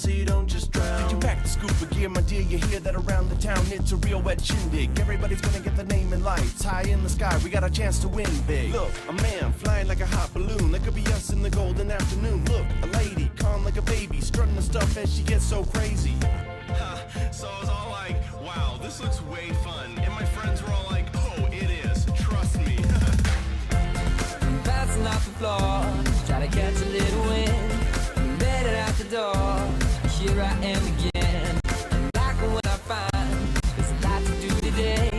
so you don't just drown. Did you pack the scuba gear, my dear? You hear that around the town? It's a real wet shindig. Everybody's gonna get the name in lights. High in the sky, we got a chance to win big. Look, a man flying like a hot balloon. That could be us in the golden afternoon. Look, a lady, calm like a baby, strutting the stuff as she gets so crazy. So I was all like, wow, this looks way fun. And my friends were all like, oh, it is, trust me. Passing off the floor, try to catch a little wind, made it out the door, here I am again. Like when I find there's a lot to do today,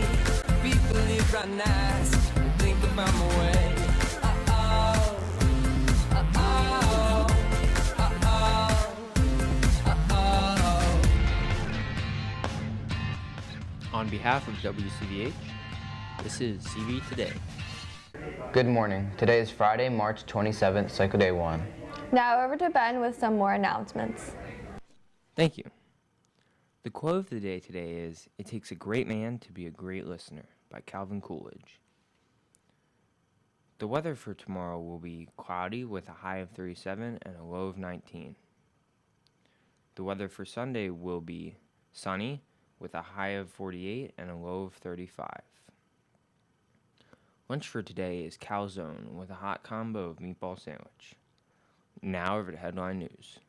people live right nice, think about my way. Uh-oh, uh-oh, uh-oh, uh-oh. On behalf of WCVH, this is CV Today. Good morning. Today is Friday, March 27th, Cycle Day 1. Now over to Ben with some more announcements. Thank you. The quote of the day today is, "It takes a great man to be a great listener," by Calvin Coolidge. The weather for tomorrow will be cloudy with a high of 37 and a low of 19. The weather for Sunday will be sunny with a high of 48 and a low of 35. Lunch for today is calzone with a hot combo of meatball sandwich. Now over to headline news.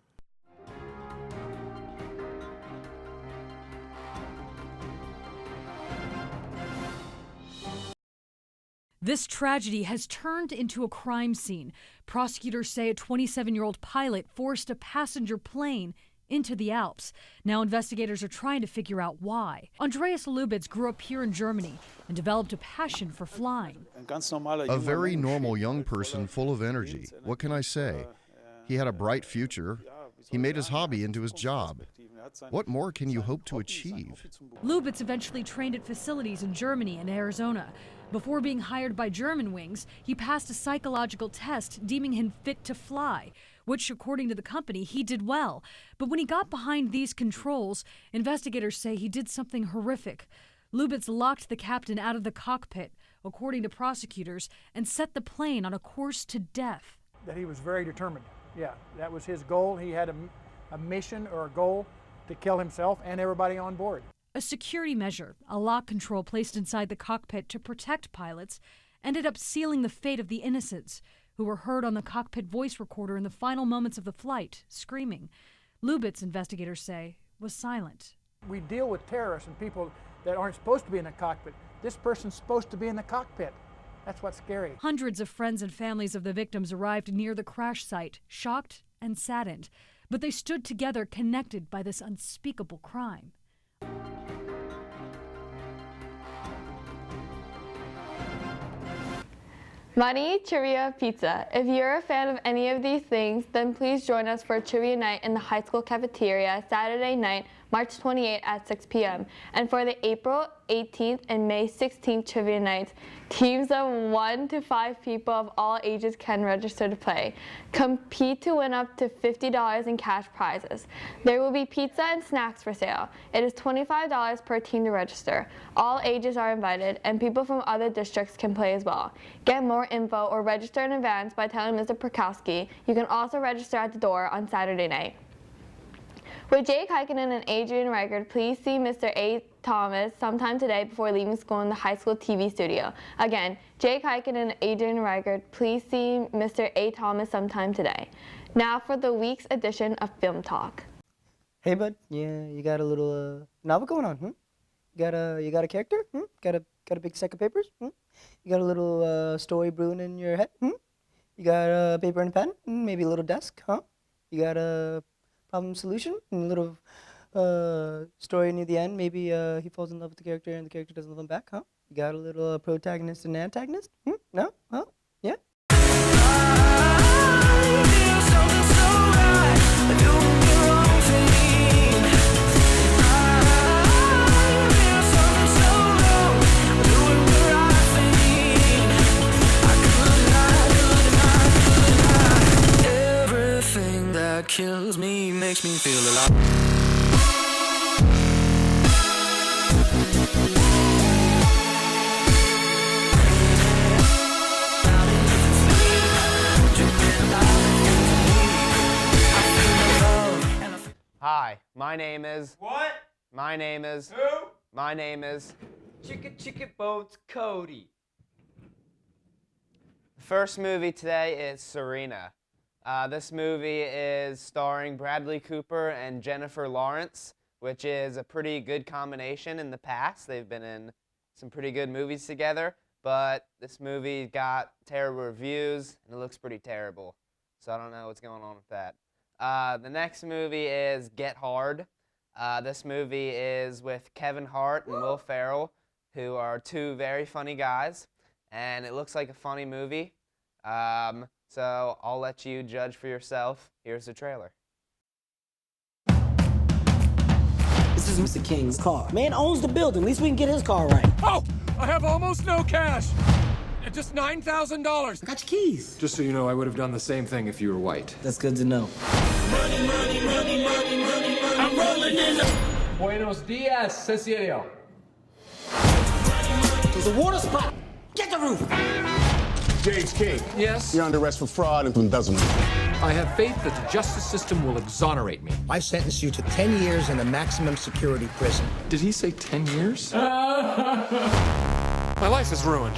This tragedy has turned into a crime scene. Prosecutors say a 27-year-old pilot forced a passenger plane into the Alps. Now investigators are trying to figure out why. Andreas Lubitz grew up here in Germany and developed a passion for flying. A very normal young person full of energy. What can I say? He had a bright future. He made his hobby into his job. What more can you hope to achieve? Lubitz eventually trained at facilities in Germany and Arizona. Before being hired by Germanwings, he passed a psychological test deeming him fit to fly, which, according to the company, he did well. But when he got behind these controls, investigators say he did something horrific. Lubitz locked the captain out of the cockpit, according to prosecutors, and set the plane on a course to death. That he was very determined. Yeah, that was his goal. He had a mission or a goal to kill himself and everybody on board. A security measure, a lock control placed inside the cockpit to protect pilots, ended up sealing the fate of the innocents, who were heard on the cockpit voice recorder in the final moments of the flight, screaming. Lubitz, investigators say, was silent. We deal with terrorists and people that aren't supposed to be in the cockpit. This person's supposed to be in the cockpit. That's what's scary. Hundreds of friends and families of the victims arrived near the crash site, shocked and saddened. But they stood together, connected by this unspeakable crime. Money, trivia, pizza. If you're a fan of any of these things, then please join us for a trivia night in the high school cafeteria Saturday night, March 28th at 6 p.m. And for the April 18th and May 16th trivia nights, teams of 1 to 5 people of all ages can register to play. Compete to win up to $50 in cash prizes. There will be pizza and snacks for sale. It is $25 per team to register. All ages are invited, and people from other districts can play as well. Get more info or register in advance by telling Mr. Perkowski. You can also register at the door on Saturday night. With Jake Heikkinen and Adrian Reichert, please see Mr. A. Thomas sometime today before leaving school in the high school TV studio. Again, Jake Heikkinen and Adrian Reichert, please see Mr. A. Thomas sometime today. Now for the week's edition of Film Talk. Hey bud, yeah, you got a little novel going on, You got a character? Got a big stack of papers? You got a little story brewing in your head? You got a paper and a pen? Maybe a little desk, You got a problem solution and a little story near the end. Maybe he falls in love with the character and the character doesn't love him back, You got a little protagonist and antagonist? No? Yeah? Everything that kills me makes me feel alive. Hi, my name is... What? My name is... Who? My name is... Chicka Bones Cody. The first movie today is Serena. This movie is starring Bradley Cooper and Jennifer Lawrence, which is a pretty good combination in the past. They've been in some pretty good movies together, but this movie got terrible reviews, and it looks pretty terrible. So I don't know what's going on with that. The next movie is Get Hard. This movie is with Kevin Hart and Will Ferrell, who are two very funny guys, and it looks like a funny movie. So I'll let you judge for yourself. Here's the trailer. This is Mr. King's car. Man owns the building. At least we can get his car right. Oh, I have almost no cash. Just $9,000. I got your keys. Just so you know, I would have done the same thing if you were white. That's good to know. Money, money, money, money, money. I'm rolling in the... Buenos dias, Cecilio. There's a water spot. Get the roof. James King. Yes? You're under arrest for fraud and embezzlement. I have faith that the justice system will exonerate me. I sentence you to 10 years in a maximum security prison. Did he say 10 years? My life is ruined.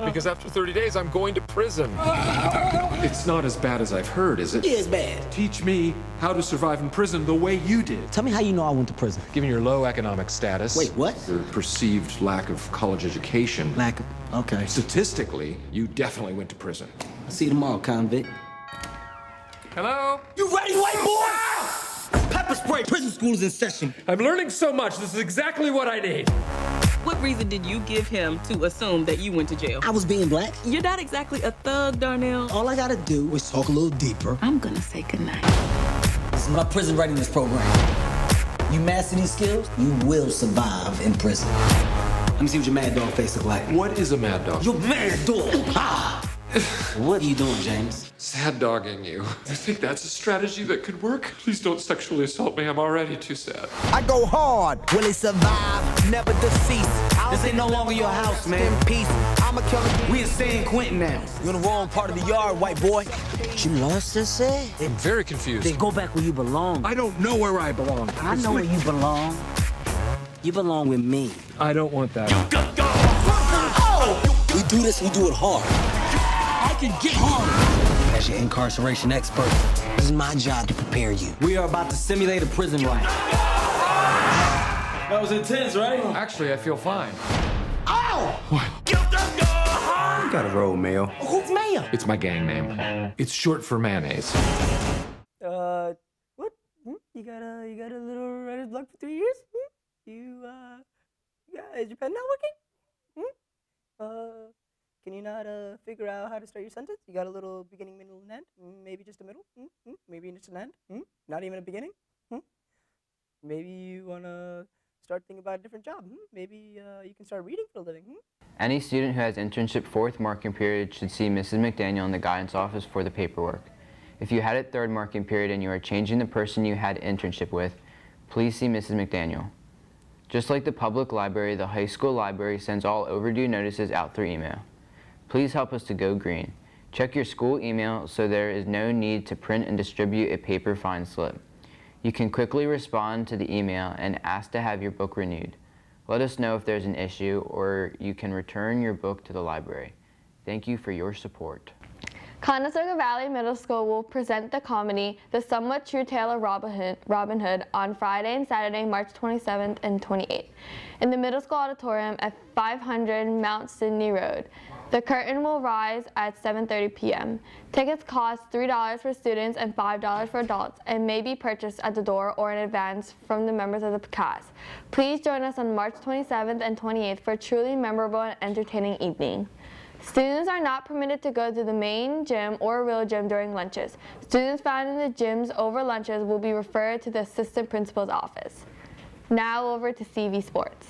Because after 30 days, I'm going to prison. It's not as bad as I've heard, is it? Yeah, it's bad. Teach me how to survive in prison the way you did. Tell me how you know I went to prison. Given your low economic status. Wait, what? Your perceived lack of college education. Okay. Statistically, you definitely went to prison. I'll see you tomorrow, convict. Hello? You ready, white boy? Pepper spray. Prison school is in session. I'm learning so much. This is exactly what I need. What reason did you give him to assume that you went to jail? I was being black. You're not exactly a thug, Darnell. All I gotta do is talk a little deeper. I'm gonna say goodnight. This is my prison readiness program. You master these skills, you will survive in prison. Let me see what your mad dog face look like. What is a mad dog? Your mad dog. Ah! What are you doing, James? Sad dogging you. I think that's a strategy that could work. Please don't sexually assault me. I'm already too sad. I go hard. Will he survive? Never decease. This ain't no longer your house, man. In peace. I'm a killer. We in San Quentin now. You're in the wrong part of the yard, white boy. You lost this, eh? I'm very confused. Then go back where you belong. I don't know where I belong. I know where you belong. You belong with me. I don't want that. We do this, we do it hard. I can get hard. As your incarceration expert, this is my job to prepare you. We are about to simulate a prison riot. That was intense, right? Actually, I feel fine. Ow! What? You got a roll, Mayo. Who's Mayo? It's my gang name. It's short for mayonnaise. What? You got a little writer's block for 3 years? Is your pen not working? Can you not figure out how to start your sentence? You got a little beginning, middle, and end? Maybe just a middle? Maybe just an end? Not even a beginning? Maybe you want to start thinking about a different job? Maybe you can start reading for a living? Any student who has internship fourth marking period should see Mrs. McDaniel in the guidance office for the paperwork. If you had it third marking period and you are changing the person you had internship with, please see Mrs. McDaniel. Just like the public library, the high school library sends all overdue notices out through email. Please help us to go green. Check your school email so there is no need to print and distribute a paper fine slip. You can quickly respond to the email and ask to have your book renewed. Let us know if there's an issue, or you can return your book to the library. Thank you for your support. Conestoga Valley Middle School will present the comedy The Somewhat True Tale of Robin Hood on Friday and Saturday, March 27th and 28th in the middle school auditorium at 500 Mount Sydney Road. The curtain will rise at 7:30 p.m. Tickets cost $3 for students and $5 for adults and may be purchased at the door or in advance from the members of the cast. Please join us on March 27th and 28th for a truly memorable and entertaining evening. Students are not permitted to go to the main gym or real gym during lunches. Students found in the gyms over lunches will be referred to the assistant principal's office. Now over to CV Sports.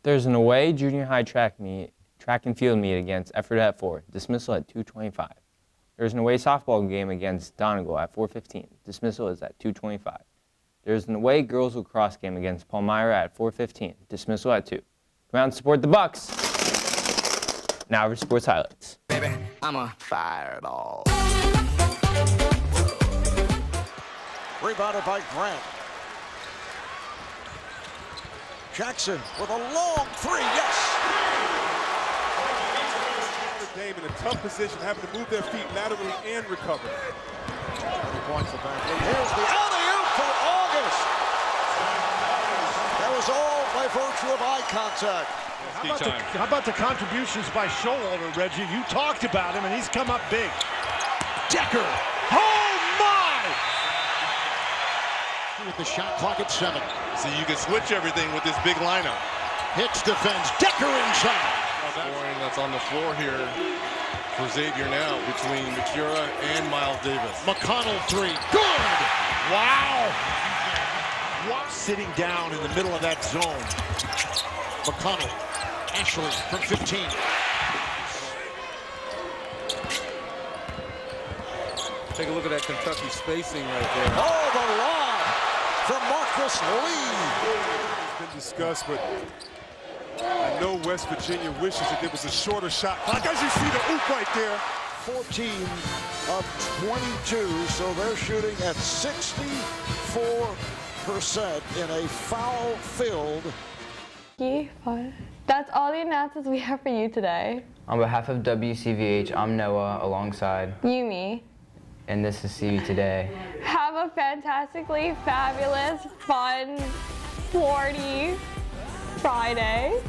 There's an away junior high track and field meet against Effort at 4. Dismissal at 2:25. There's an away softball game against Donegal at 4:15. Dismissal is at 2:25. There's an away girls lacrosse game against Palmyra at 4:15. Dismissal at 2. Come out and support the Bucks. Now for sports highlights. Baby, I'm a fireball. Rebounded by Grant. Jackson with a long three, yes! Dame in a tough position, having to move their feet laterally and recover. Points the back. Here's the alley-oop for August. That was all by virtue of eye contact. How about the contributions by Showalter, Reggie? You talked about him, and he's come up big. Decker. Oh, my! With the shot clock at 7. So you can switch everything with this big lineup. Hicks defends. Decker inside. Scoring that's on the floor here for Xavier now between McCura and Miles Davis. McConnell three. Good! Wow! Sitting down in the middle of that zone. McConnell. Ashley from 15. Take a look at that Kentucky spacing right there. Oh, the lob from Marcus Lee. It's been discussed, but I know West Virginia wishes that there was a shorter shot clock. As you see the oop right there. 14 of 22, so they're shooting at 64% in a foul-filled. That's all the announcements we have for you today. On behalf of WCVH, I'm Noah alongside Yumi. And this is CV Today. Have a fantastically fabulous, fun, sporty Friday.